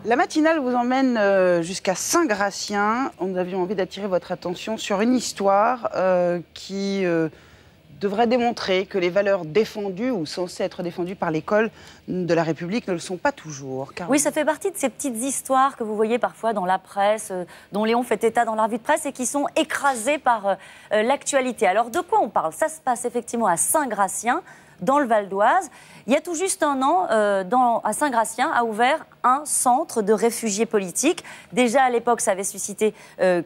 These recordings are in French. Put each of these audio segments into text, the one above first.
La matinale vous emmène jusqu'à Saint-Gratien. Nous avions envie d'attirer votre attention sur une histoire qui devrait démontrer que les valeurs défendues ou censées être défendues par l'école de la République ne le sont pas toujours. Oui, ça fait partie de ces petites histoires que vous voyez parfois dans la presse, dont Léon fait état dans la revue de presse et qui sont écrasées par l'actualité. Alors de quoi on parle? Ça se passe effectivement à Saint-Gratien, dans le Val d'Oise. Il y a tout juste un an, à Saint-Gratien, a ouvert un centre de réfugiés politiques. Déjà à l'époque, ça avait suscité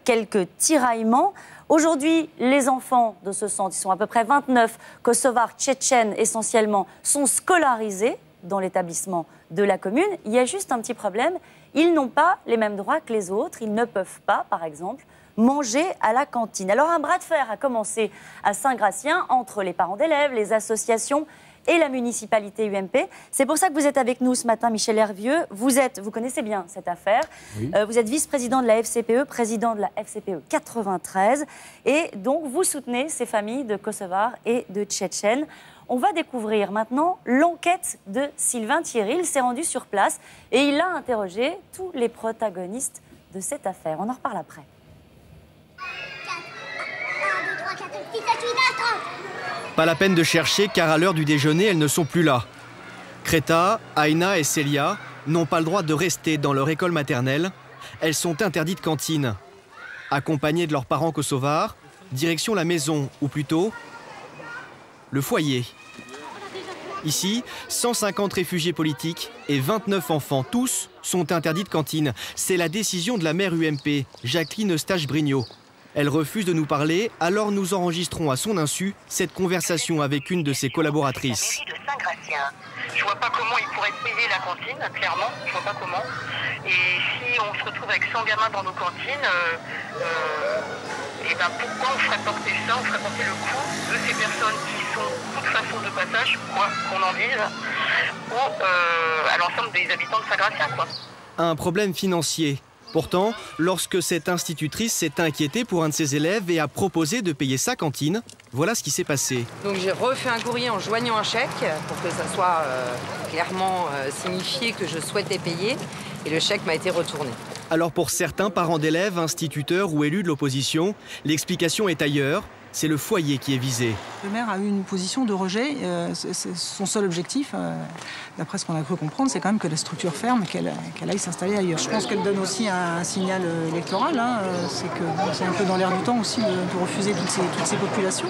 quelques tiraillements. Aujourd'hui, les enfants de ce centre, ils sont à peu près 29, kosovars, tchétchènes essentiellement, sont scolarisés dans l'établissement de la commune. Il y a juste un petit problème, ils n'ont pas les mêmes droits que les autres. Ils ne peuvent pas, par exemple, manger à la cantine. Alors un bras de fer a commencé à Saint-Gratien entre les parents d'élèves, les associations et la municipalité UMP. C'est pour ça que vous êtes avec nous ce matin, Michel Hervieux. Vous connaissez bien cette affaire. Oui. Vous êtes vice-président de la FCPE, président de la FCPE 93. Et donc, vous soutenez ces familles de Kosovars et de Tchétchènes. On va découvrir maintenant l'enquête de Sylvain Thierry. Il s'est rendu sur place et il a interrogé tous les protagonistes de cette affaire. On en reparle après. Pas la peine de chercher car à l'heure du déjeuner, elles ne sont plus là. Kreta, Aina et Célia n'ont pas le droit de rester dans leur école maternelle. Elles sont interdites cantine. Accompagnées de leurs parents kosovars, direction la maison, ou plutôt le foyer. Ici, 150 réfugiés politiques et 29 enfants, tous sont interdits de cantine. C'est la décision de la maire UMP, Jacqueline Eustache-Brignot. Elle refuse de nous parler, alors nous enregistrons à son insu cette conversation avec une de ses collaboratrices. La mairie de Saint-Gratien. Je vois pas comment ils pourraient payer la cantine, clairement. Je vois pas comment. Et si on se retrouve avec 100 gamins dans nos cantines, et ben pourquoi on ferait porter ça? On ferait porter le coût de ces personnes qui sont de toute façon de passage, quoi qu'on en dise, à l'ensemble des habitants de Saint-Gratien, quoi. Un problème financier. Pourtant, lorsque cette institutrice s'est inquiétée pour un de ses élèves et a proposé de payer sa cantine, voilà ce qui s'est passé. Donc j'ai refait un courrier en joignant un chèque pour que ça soit clairement signifié que je souhaitais payer et le chèque m'a été retourné. Alors pour certains parents d'élèves, instituteurs ou élus de l'opposition, l'explication est ailleurs. C'est le foyer qui est visé. Le maire a eu une position de rejet. Son seul objectif, d'après ce qu'on a cru comprendre, c'est quand même que la structure ferme, qu'elle aille s'installer ailleurs. Je pense qu'elle donne aussi un signal électoral. C'est que c'est un peu dans l'air du temps aussi de refuser toutes ces populations.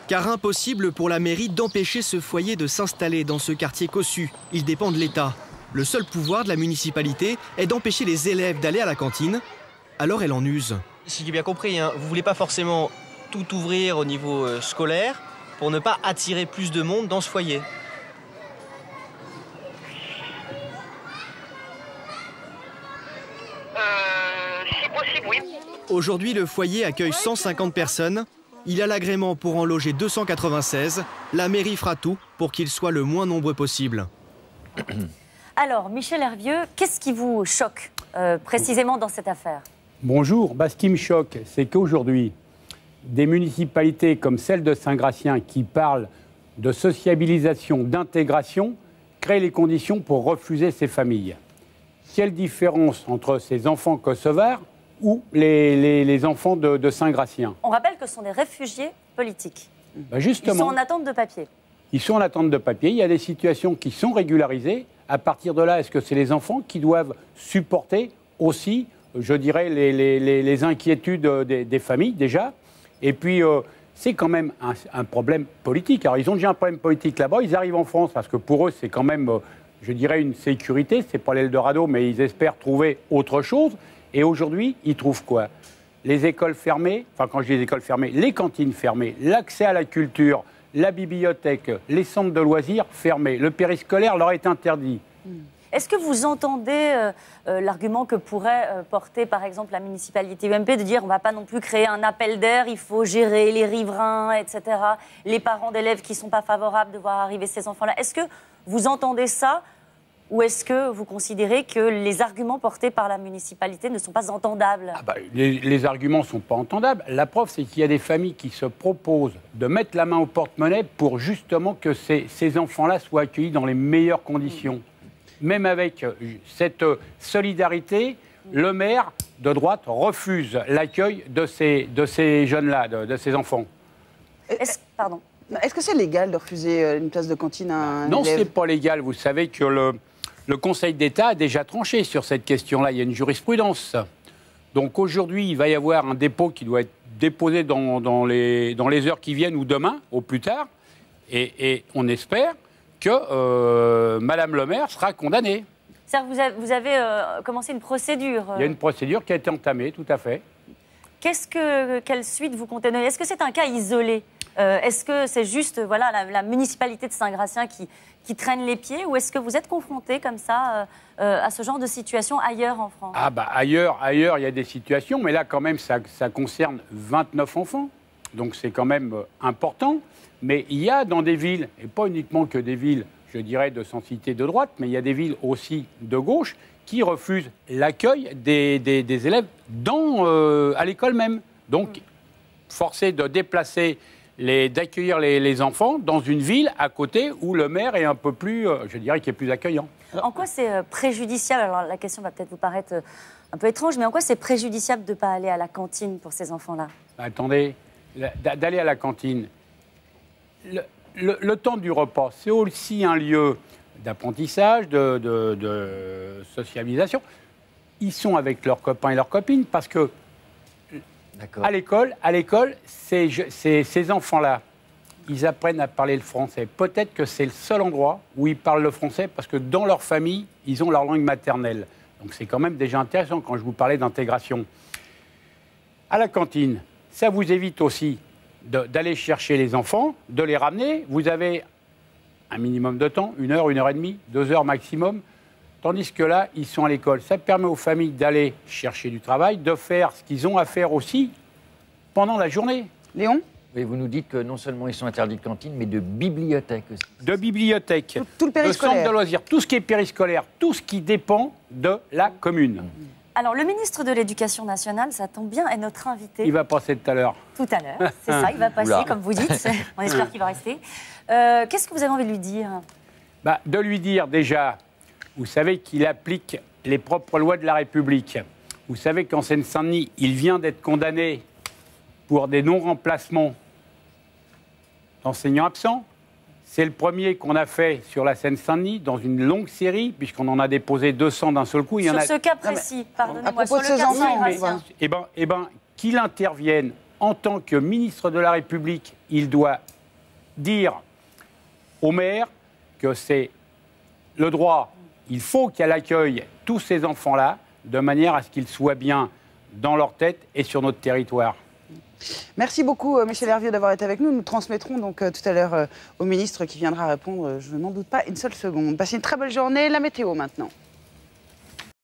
Car impossible pour la mairie d'empêcher ce foyer de s'installer dans ce quartier cossu. Il dépend de l'État. Le seul pouvoir de la municipalité est d'empêcher les élèves d'aller à la cantine. Alors elle en use. Si j'ai bien compris, vous voulez pas forcément tout ouvrir au niveau scolaire pour ne pas attirer plus de monde dans ce foyer. Si possible, oui. Aujourd'hui, le foyer accueille 150 personnes. Il a l'agrément pour en loger 296. La mairie fera tout pour qu'il soit le moins nombreux possible. Alors, Michel Hervieux, qu'est-ce qui vous choque précisément dans cette affaire? Bonjour. Ce qui me choque, c'est qu'aujourd'hui, des municipalités comme celle de Saint-Gratien qui parlent de sociabilisation, d'intégration, créent les conditions pour refuser ces familles. Quelle différence entre ces enfants kosovars ou les enfants de Saint-Gratien? On rappelle que ce sont des réfugiés politiques. Justement, ils sont en attente de papier. Ils sont en attente de papier. Il y a des situations qui sont régularisées. À partir de là, est-ce que c'est les enfants qui doivent supporter aussi, je dirais, les inquiétudes des familles déjà? Et puis, c'est quand même un problème politique. Alors, ils ont déjà un problème politique là-bas. Ils arrivent en France parce que pour eux, c'est quand même, je dirais, une sécurité. C'est pas l'Eldorado, mais ils espèrent trouver autre chose. Et aujourd'hui, ils trouvent quoi? Les écoles fermées, enfin, quand je dis les écoles fermées, les cantines fermées, l'accès à la culture, la bibliothèque, les centres de loisirs fermés. Le périscolaire leur est interdit. Est-ce que vous entendez l'argument que pourrait porter, par exemple, la municipalité UMP de dire on ne va pas non plus créer un appel d'air, il faut gérer les riverains, etc., les parents d'élèves qui ne sont pas favorables de voir arriver ces enfants-là. Est-ce que vous entendez ça ou est-ce que vous considérez que les arguments portés par la municipalité ne sont pas entendables? Les arguments ne sont pas entendables. La preuve, c'est qu'il y a des familles qui se proposent de mettre la main au porte-monnaie pour justement que ces enfants-là soient accueillis dans les meilleures conditions. même avec cette solidarité, le maire de droite refuse l'accueil de ces jeunes-là, de ces enfants. Pardon. Est-ce que c'est légal de refuser une place de cantine à un Non, élève? c'est pas légal. Vous savez que le Conseil d'État a déjà tranché sur cette question-là. Il y a une jurisprudence. Donc aujourd'hui, il va y avoir un dépôt qui doit être déposé dans les heures qui viennent ou demain, au plus tard. Et on espère que Madame le maire sera condamnée. C'est-à-dire que vous avez commencé une procédure. Il y a une procédure qui a été entamée, tout à fait. Quelle suite vous comptez donner? Est-ce que c'est un cas isolé? Est-ce que c'est juste la municipalité de Saint-Gratien qui traîne les pieds, ou est-ce que vous êtes confronté comme ça à ce genre de situation ailleurs en France? Ah bah ailleurs, il y a des situations, mais là quand même ça concerne 29 enfants, donc c'est quand même important. Mais il y a dans des villes, et pas uniquement que des villes, je dirais, de sensibilité de droite, mais il y a des villes aussi de gauche qui refusent l'accueil des élèves à l'école même. Donc forcé de déplacer d'accueillir les enfants dans une ville à côté où le maire est un peu plus, je dirais, qui est plus accueillant. En quoi c'est préjudiciable? Alors la question va peut-être vous paraître un peu étrange, mais en quoi c'est préjudiciable de ne pas aller à la cantine pour ces enfants-là? Attendez, d'aller à la cantine, le temps du repas, c'est aussi un lieu d'apprentissage, de socialisation. Ils sont avec leurs copains et leurs copines parce que à l'école, ces enfants-là, ils apprennent à parler le français. Peut-être que c'est le seul endroit où ils parlent le français parce que dans leur famille, ils ont leur langue maternelle. Donc c'est quand même déjà intéressant quand je vous parlais d'intégration. À la cantine, ça vous évite aussi d'aller chercher les enfants, de les ramener. Vous avez un minimum de temps, 1 heure, 1 heure et demie, 2 heures maximum. Tandis que là, ils sont à l'école. Ça permet aux familles d'aller chercher du travail, de faire ce qu'ils ont à faire aussi pendant la journée. Léon? Et vous nous dites que non seulement ils sont interdits de cantine, mais de bibliothèque aussi. De bibliothèque, tout le périscolaire, de centre de loisirs, tout ce qui est périscolaire, tout ce qui dépend de la commune. Alors, le ministre de l'Éducation nationale, ça tombe bien, est notre invité. Il va passer tout à l'heure. Tout à l'heure, c'est ça, il va passer, comme vous dites. On espère qu'il va rester. Qu'est-ce que vous avez envie de lui dire? De lui dire déjà, vous savez qu'il applique les propres lois de la République. Vous savez qu'en Seine-Saint-Denis, il vient d'être condamné pour des non-remplacements d'enseignants absents. C'est le premier qu'on a fait sur la Seine-Saint-Denis dans une longue série, puisqu'on en a déposé 200 d'un seul coup. Sur ce cas précis, pardonnez-moi, sur le cas de Saint-Gratien. Eh ben, qu'il intervienne en tant que ministre de la République, il doit dire au maire que c'est le droit. Il faut qu'elle accueille tous ces enfants-là de manière à ce qu'ils soient bien dans leur tête et sur notre territoire. Merci beaucoup, Michel Hervieux, d'avoir été avec nous. Nous transmettrons donc tout à l'heure au ministre qui viendra répondre, je n'en doute pas une seule seconde. Passez une très belle journée. La météo maintenant.